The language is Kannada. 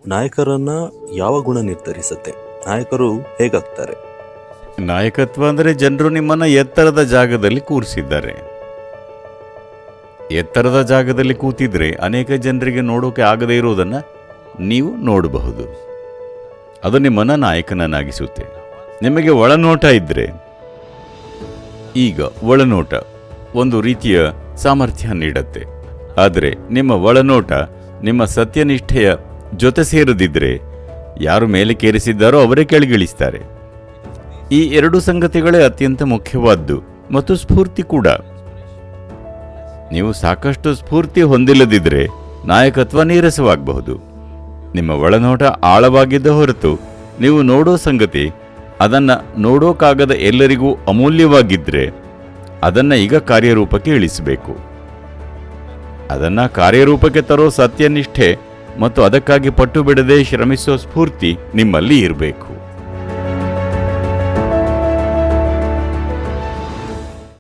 ನಾಯಕರನ್ನ ಯಾವ ಗುಣ ನಿರ್ಧರಿಸುತ್ತೆ? ನಾಯಕರು ಹೇಗಾಗ್ತಾರೆ? ನಾಯಕತ್ವ ಅಂದರೆ ಜನರು ನಿಮ್ಮನ್ನು ಎತ್ತರದ ಜಾಗದಲ್ಲಿ ಕೂರಿಸಿದ್ದಾರೆ. ಎತ್ತರದ ಜಾಗದಲ್ಲಿ ಕೂತಿದ್ರೆ ಅನೇಕ ಜನರಿಗೆ ನೋಡೋಕೆ ಆಗದೇ ಇರುವುದನ್ನು ನೀವು ನೋಡಬಹುದು. ಅದು ನಿಮ್ಮನ್ನು ನಾಯಕನನ್ನಾಗಿಸುತ್ತೆ. ನಿಮಗೆ ಒಳನೋಟ ಇದ್ದರೆ, ಈಗ ಒಳನೋಟ ಒಂದು ರೀತಿಯ ಸಾಮರ್ಥ್ಯ ನೀಡುತ್ತೆ. ಆದರೆ ನಿಮ್ಮ ಒಳನೋಟ ನಿಮ್ಮ ಸತ್ಯನಿಷ್ಠೆಯ ಜೊತೆ ಸೇರದಿದ್ದರೆ ಯಾರು ಮೇಲೆ ಕೇರಿಸಿದ್ದಾರೋ ಅವರೇ ಕೆಳಗಿಳಿಸ್ತಾರೆ. ಈ ಎರಡು ಸಂಗತಿಗಳೇ ಅತ್ಯಂತ ಮುಖ್ಯವಾದ್ದು ಮತ್ತು ಸ್ಫೂರ್ತಿ ಕೂಡ. ನೀವು ಸಾಕಷ್ಟು ಸ್ಫೂರ್ತಿ ಹೊಂದಿಲ್ಲದಿದ್ದರೆ ನಾಯಕತ್ವ ನೀರಸವಾಗಬಹುದು. ನಿಮ್ಮ ಒಳನೋಟ ಆಳವಾಗಿದ್ದ ಹೊರತು ನೀವು ನೋಡೋ ಸಂಗತಿ ಅದನ್ನು ನೋಡೋಕ್ಕಾಗದ ಎಲ್ಲರಿಗೂ ಅಮೂಲ್ಯವಾಗಿದ್ದರೆ ಅದನ್ನು ಈಗ ಕಾರ್ಯರೂಪಕ್ಕೆ ಇಳಿಸಬೇಕು. ಅದನ್ನು ಕಾರ್ಯರೂಪಕ್ಕೆ ತರೋ ಸತ್ಯನಿಷ್ಠೆ ಮತ್ತು ಅದಕ್ಕಾಗಿ ಪಟ್ಟು ಬಿಡದೆ ಶ್ರಮಿಸೋ ಸ್ಫೂರ್ತಿ ನಿಮ್ಮಲ್ಲಿ ಇರಬೇಕು.